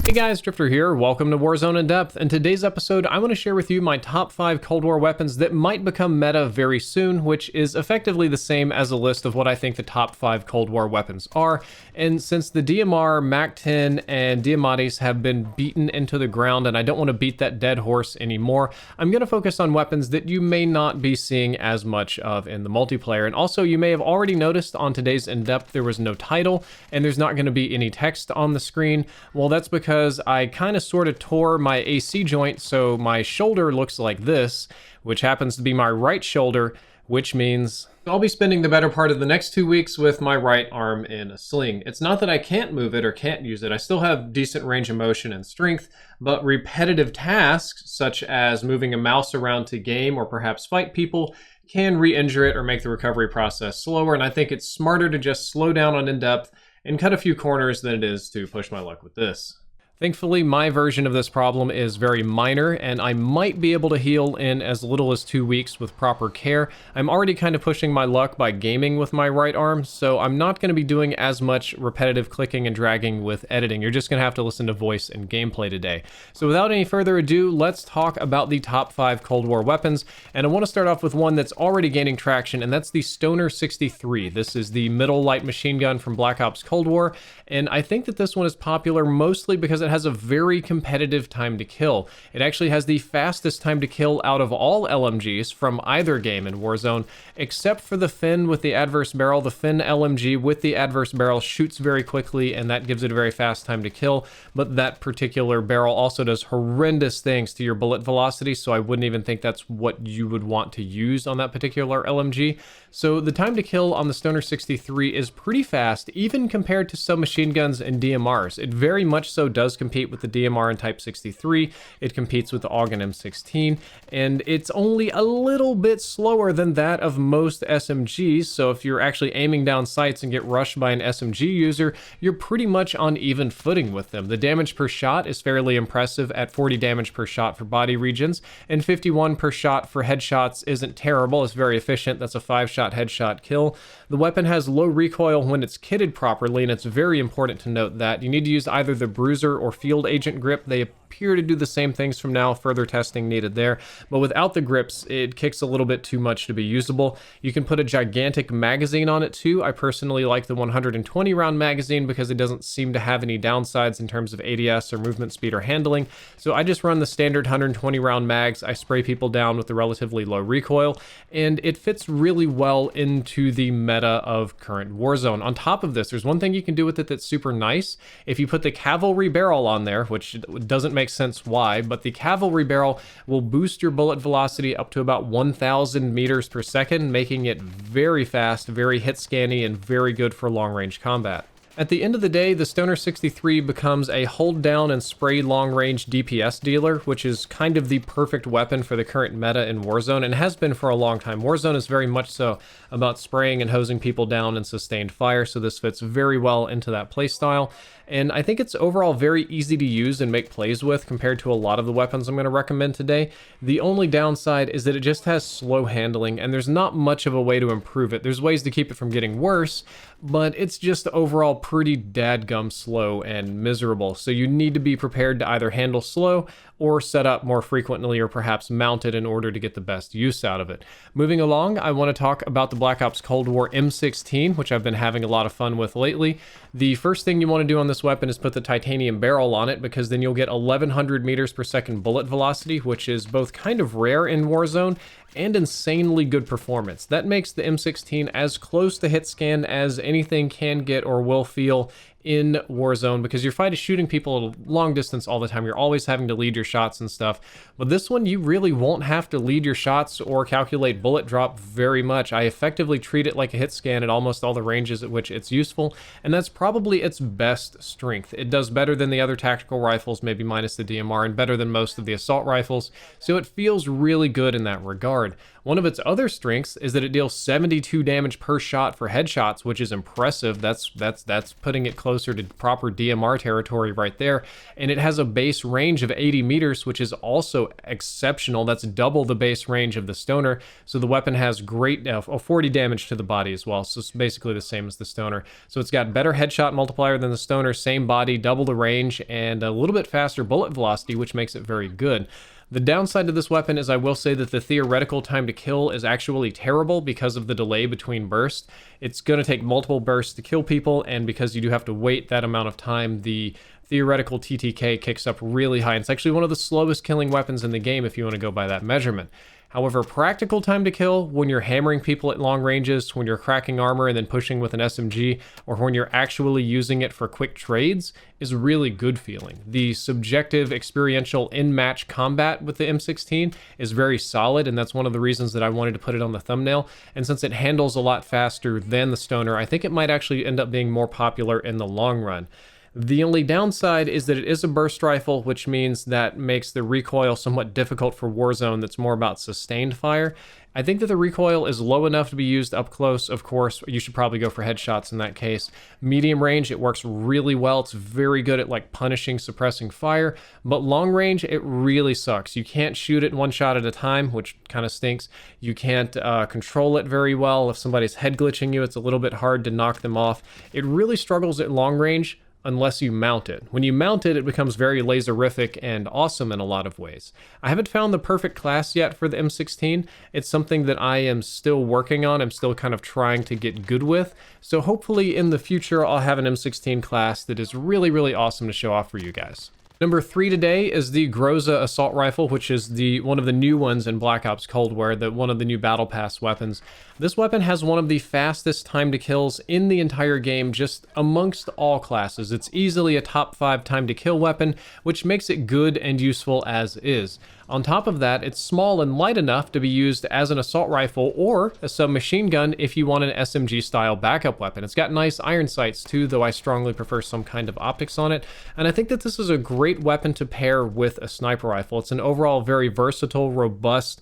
Hey guys, Drifter here. Welcome to Warzone In Depth. In today's episode, I want to share with you my top 5 Cold War weapons that might become meta very soon, which is effectively the same as a list of what I think the top 5 Cold War weapons are. And since the DMR, MAC-10, and Diamantes have been beaten into the ground and I don't want to beat that dead horse anymore, I'm going to focus on weapons that you may not be seeing as much of in the multiplayer. And also, you may have already noticed on today's In Depth there was no title and there's not going to be any text on the screen. Well, that's because I kind of sort of tore my AC joint, so my shoulder looks like this, which happens to be my right shoulder, which means I'll be spending the better part of the next 2 weeks with my right arm in a sling. It's not that I can't move it or can't use it. I still have decent range of motion and strength, but repetitive tasks, such as moving a mouse around to game or perhaps fight people, can re-injure it or make the recovery process slower, and I think it's smarter to just slow down on In-Depth and cut a few corners than it is to push my luck with this. Thankfully, my version of this problem is very minor, and I might be able to heal in as little as 2 weeks with proper care. I'm already kind of pushing my luck by gaming with my right arm, so I'm not going to be doing as much repetitive clicking and dragging with editing. You're just going to have to listen to voice and gameplay today. So without any further ado, let's talk about the top 5 Cold War weapons, and I want to start off with one that's already gaining traction, and that's the Stoner 63. This is the middle light machine gun from Black Ops Cold War, and I think that this one is popular mostly because it has a very competitive time to kill. It actually has the fastest time to kill out of all LMGs from either game in Warzone, except for the Finn with the adverse barrel. The Finn LMG with the adverse barrel shoots very quickly, and that gives it a very fast time to kill, but that particular barrel also does horrendous things to your bullet velocity, so I wouldn't even think that's what you would want to use on that particular LMG. So the time to kill on the Stoner 63 is pretty fast, even compared to some machine guns and DMRs. It very much so does compete with the DMR and Type 63, it competes with the AUG and M16, and it's only a little bit slower than that of most SMGs, so if you're actually aiming down sights and get rushed by an SMG user, you're pretty much on even footing with them. The damage per shot is fairly impressive at 40 damage per shot for body regions, and 51 per shot for headshots isn't terrible, it's very efficient. That's a 5-shot headshot kill. The weapon has low recoil when it's kitted properly, and it's very important to note that. You need to use either the Bruiser or Field Agent grip. They appear to do the same things from now, further testing needed there, but without the grips it kicks a little bit too much to be usable. You can put a gigantic magazine on it too. I personally like the 120 round magazine because it doesn't seem to have any downsides in terms of ADS or movement speed or handling, so I just run the standard 120 round mags. I spray people down with the relatively low recoil, and it fits really well into the meta of current Warzone. On top of this, there's one thing you can do with it that's super nice. If you put the cavalry barrel on there, which doesn't make sense why, but the cavalry barrel will boost your bullet velocity up to about 1,000 meters per second, making it very fast, very hit scanny, and very good for long-range combat. At the end of the day, the Stoner 63 becomes a hold down and spray long-range DPS dealer, which is kind of the perfect weapon for the current meta in Warzone, and has been for a long time. Warzone is very much so about spraying and hosing people down in sustained fire, so this fits very well into that playstyle. And I think it's overall very easy to use and make plays with compared to a lot of the weapons I'm going to recommend today. The only downside is that it just has slow handling, and there's not much of a way to improve it. There's ways to keep it from getting worse, but it's just overall pretty dadgum slow and miserable. So you need to be prepared to either handle slow or set up more frequently, or perhaps mount it in order to get the best use out of it. Moving along, I want to talk about the Black Ops Cold War M16, which I've been having a lot of fun with lately. The first thing you want to do on this weapon is put the titanium barrel on it, because then you'll get 1,100 meters per second bullet velocity, which is both kind of rare in Warzone and insanely good performance. That makes the M16 as close to hit scan as anything can get or will feel in Warzone, because your fight is shooting people at a long distance all the time. You're always having to lead your shots and stuff, but this one you really won't have to lead your shots or calculate bullet drop very much. I effectively treat it like a hit scan at almost all the ranges at which it's useful, and that's probably its best strength. It does better than the other tactical rifles, maybe minus the DMR, and better than most of the assault rifles, so it feels really good in that regard. One of its other strengths is that it deals 72 damage per shot for headshots, which is impressive. That's putting it close closer to proper DMR territory right there. And it has a base range of 80 meters, which is also exceptional. That's double the base range of the Stoner. So the weapon has great 40 damage to the body as well. So it's basically the same as the Stoner. So it's got better headshot multiplier than the Stoner, same body, double the range, and a little bit faster bullet velocity, which makes it very good. The downside to this weapon is I will say that the theoretical time to kill is actually terrible because of the delay between bursts. It's going to take multiple bursts to kill people, and because you do have to wait that amount of time, the theoretical TTK kicks up really high. It's actually one of the slowest killing weapons in the game if you want to go by that measurement. However, practical time to kill, when you're hammering people at long ranges, when you're cracking armor and then pushing with an SMG, or when you're actually using it for quick trades, is really good feeling. The subjective experiential in-match combat with the M16 is very solid, and that's one of the reasons that I wanted to put it on the thumbnail. And since it handles a lot faster than the Stoner, I think it might actually end up being more popular in the long run. The only downside is that it is a burst rifle, which means that makes the recoil somewhat difficult for Warzone. That's more about sustained fire. I think that the recoil is low enough to be used up close. Of course, you should probably go for headshots in that case. Medium range, it works really well. It's very good at like punishing, suppressing fire, but long range, it really sucks. You can't shoot it one shot at a time, which kind of stinks. You can't control it very well. If somebody's head glitching you, it's a little bit hard to knock them off. It really struggles at long range unless you mount it. When you mount it, it becomes very laserific and awesome in a lot of ways. I haven't found the perfect class yet for the M16. It's something that I am still working on. I'm still kind of trying to get good with. So hopefully in the future, I'll have an M16 class that is really, really awesome to show off for you guys. Number 3 today is the Groza assault rifle, which is one of the new ones in Black Ops Cold War, one of the new Battle Pass weapons. This weapon has one of the fastest time to kills in the entire game, just amongst all classes. It's easily a top 5 time to kill weapon, which makes it good and useful as is. On top of that, it's small and light enough to be used as an assault rifle or a submachine gun if you want an SMG style backup weapon. It's got nice iron sights too, though I strongly prefer some kind of optics on it. And I think that this is a great weapon to pair with a sniper rifle. It's an overall very versatile, robust,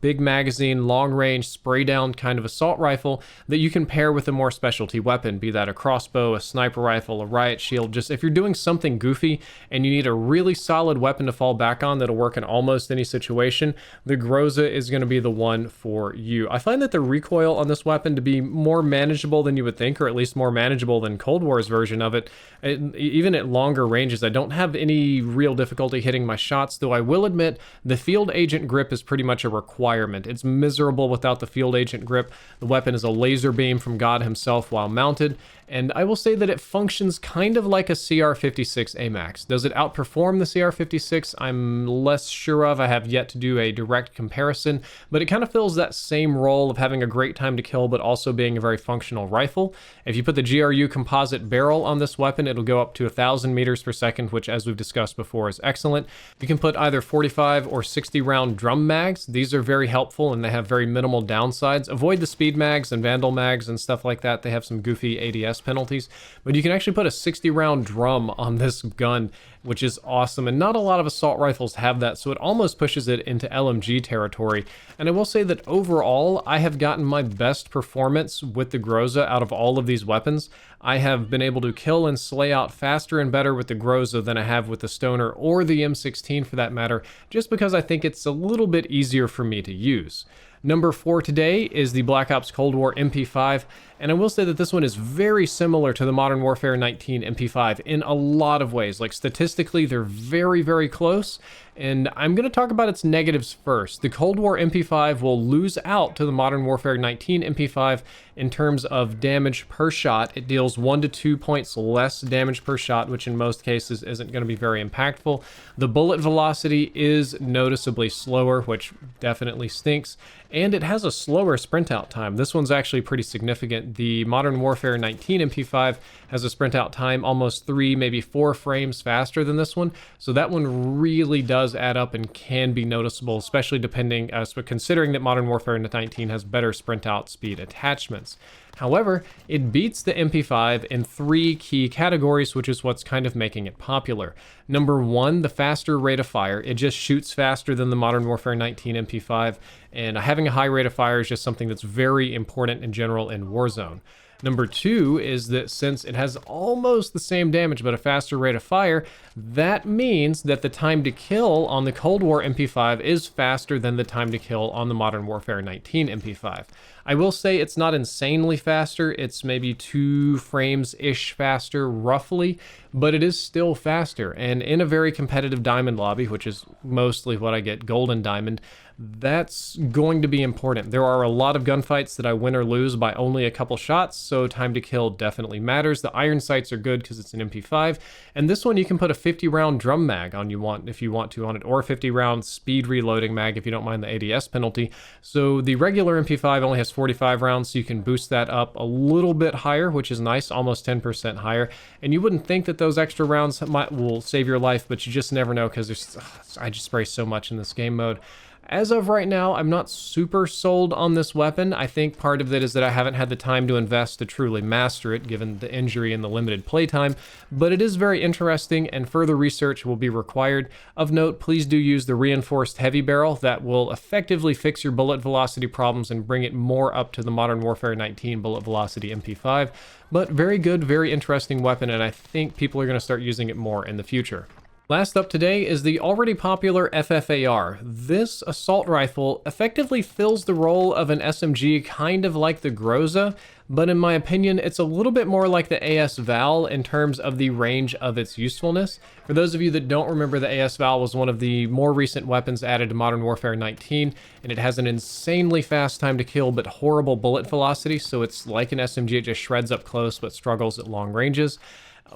big magazine, long range, spray down kind of assault rifle that you can pair with a more specialty weapon, be that a crossbow, a sniper rifle, a riot shield. Just if you're doing something goofy and you need a really solid weapon to fall back on that'll work in almost any situation, the Groza is going to be the one for you. I find that the recoil on this weapon to be more manageable than you would think, or at least more manageable than Cold War's version of it. Even at longer ranges, I don't have any real difficulty hitting my shots, though I will admit the field agent grip is pretty much a requirement. It's miserable without the field agent grip. The weapon is a laser beam from God himself while mounted, and I will say that it functions kind of like a CR56 AMAX. Does it outperform the CR56? I'm less sure of. I have yet to do a direct comparison, but it kind of fills that same role of having a great time to kill, but also being a very functional rifle. If you put the GRU composite barrel on this weapon, it'll go up to 1,000 meters per second, which, as we've discussed before, is excellent. You can put either 45 or 60 round drum mags. These are very helpful and they have very minimal downsides. Avoid the speed mags and vandal mags and stuff like that. They have some goofy ADS penalties, but you can actually put a 60 round drum on this gun, which is awesome, and not a lot of assault rifles have that, so it almost pushes it into LMG territory. And I will say that overall, I have gotten my best performance with the Groza out of all of these weapons. I have been able to kill and slay out faster and better with the Groza than I have with the Stoner or the M16 for that matter, just because I think it's a little bit easier for me to use. Number 4 today is the Black Ops Cold War MP5, and I will say that this one is very similar to the Modern Warfare 19 MP5 in a lot of ways. Like statistically, they're very, very close, and I'm going to talk about its negatives first. The Cold War MP5 will lose out to the Modern Warfare 19 MP5 in terms of damage per shot. It deals 1 to 2 points less damage per shot, which in most cases isn't going to be very impactful. The bullet velocity is noticeably slower, which definitely stinks, and it has a slower sprint out time. This one's actually pretty significant. The Modern Warfare 19 MP5 has a sprint out time almost 3, maybe 4 frames faster than this one, so that one really does add up and can be noticeable, especially considering that Modern Warfare 19 has better sprint out speed attachments. However, it beats the MP5 in 3 key categories, which is what's kind of making it popular. Number 1, the faster rate of fire. It just shoots faster than the Modern Warfare 19 MP5, and having a high rate of fire is just something that's very important in general in Warzone. Number two is that since it has almost the same damage but a faster rate of fire, that means that the time to kill on the Cold War MP5 is faster than the time to kill on the Modern Warfare 19 MP5. I will say it's not insanely faster, it's maybe 2 frames-ish faster roughly, but it is still faster. And in a very competitive diamond lobby, which is mostly what I get, golden diamond, that's going to be important. There are a lot of gunfights that I win or lose by only a couple shots, so time to kill definitely matters. The iron sights are good because it's an MP5, and this one you can put a 50-round drum mag on if you want to on it, or a 50-round speed reloading mag if you don't mind the ADS penalty. So the regular MP5 only has 45 rounds, so you can boost that up a little bit higher, which is nice, almost 10% higher. And you wouldn't think that those extra rounds will save your life, but you just never know because I just spray so much in this game mode. As of right now, I'm not super sold on this weapon. I think part of it is that I haven't had the time to invest to truly master it, given the injury and the limited playtime, but it is very interesting and further research will be required. Of note, please do use the reinforced heavy barrel. That will effectively fix your bullet velocity problems and bring it more up to the Modern Warfare 19 bullet velocity MP5, but very good, very interesting weapon, and I think people are going to start using it more in the future. Last up today is the already popular FFAR. This assault rifle effectively fills the role of an SMG, kind of like the Groza, but in my opinion, it's a little bit more like the AS Val in terms of the range of its usefulness. For those of you that don't remember, the AS Val was one of the more recent weapons added to Modern Warfare 19, and it has an insanely fast time to kill but horrible bullet velocity, so it's like an SMG, it just shreds up close but struggles at long ranges.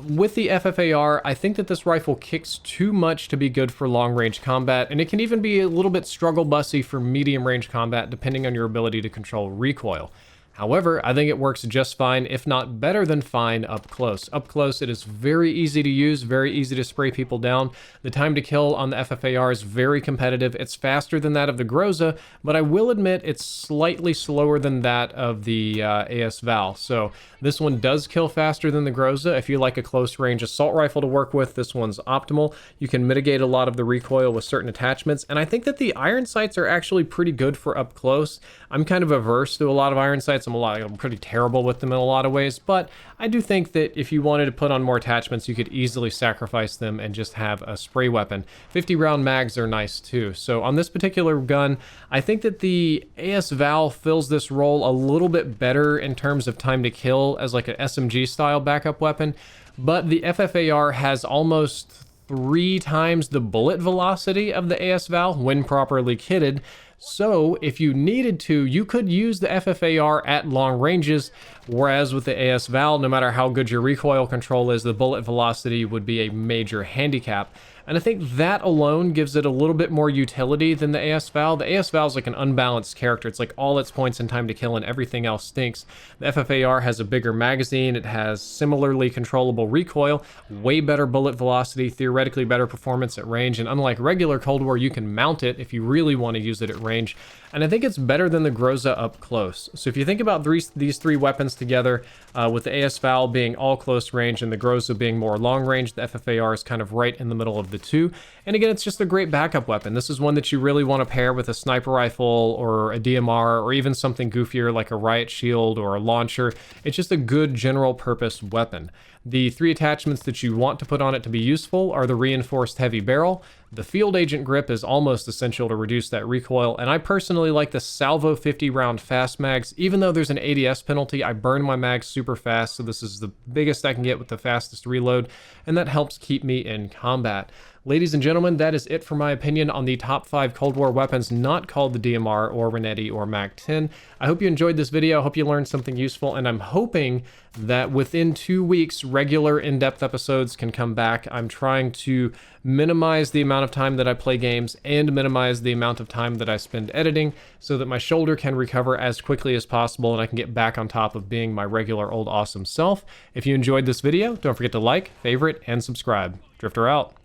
With the FFAR, I think that this rifle kicks too much to be good for long-range combat, and it can even be a little bit struggle-bussy for medium-range combat depending on your ability to control recoil. However, I think it works just fine, if not better than fine, up close. Up close, it is very easy to use, very easy to spray people down. The time to kill on the FFAR is very competitive. It's faster than that of the Groza, but I will admit it's slightly slower than that of the AS Val. So this one does kill faster than the Groza. If you like a close-range assault rifle to work with, this one's optimal. You can mitigate a lot of the recoil with certain attachments, and I think that the iron sights are actually pretty good for up close. I'm kind of averse to a lot of iron sights. I'm pretty terrible with them in a lot of ways, but I do think that if you wanted to put on more attachments, you could easily sacrifice them and just have a spray weapon. 50-round mags are nice too. So on this particular gun, I think that the AS Val fills this role a little bit better in terms of time to kill as like an SMG style backup weapon, but the FFAR has almost 3 times the bullet velocity of the AS Val when properly kitted. So if you needed to, you could use the FFAR at long ranges, whereas with the AS Val, no matter how good your recoil control is, the bullet velocity would be a major handicap. And I think that alone gives it a little bit more utility than the AS Val. The AS Val is like an unbalanced character. It's like all its points and time to kill and everything else stinks. The FFAR has a bigger magazine. It has similarly controllable recoil, way better bullet velocity, theoretically better performance at range. And unlike regular Cold War, you can mount it if you really want to use it at range. And I think it's better than the Groza up close. So if you think about these 3 weapons together, with the AS Val being all close range and the Groza being more long range, the FFAR is kind of right in the middle of the 2. And again, it's just a great backup weapon. This is one that you really want to pair with a sniper rifle or a DMR or even something goofier like a riot shield or a launcher. It's just a good general purpose weapon. The 3 attachments that you want to put on it to be useful are the reinforced heavy barrel. The field agent grip is almost essential to reduce that recoil, and I personally like the Salvo 50-round fast mags. Even though there's an ADS penalty, I burn my mags super fast, so this is the biggest I can get with the fastest reload, and that helps keep me in combat. Ladies and gentlemen, that is it for my opinion on the top 5 Cold War weapons not called the DMR or Renetti or MAC-10. I hope you enjoyed this video. I hope you learned something useful, and I'm hoping that within 2 weeks, regular in-depth episodes can come back. I'm trying to minimize the amount of time that I play games and minimize the amount of time that I spend editing so that my shoulder can recover as quickly as possible and I can get back on top of being my regular old awesome self. If you enjoyed this video, don't forget to like, favorite, and subscribe. Drifter out.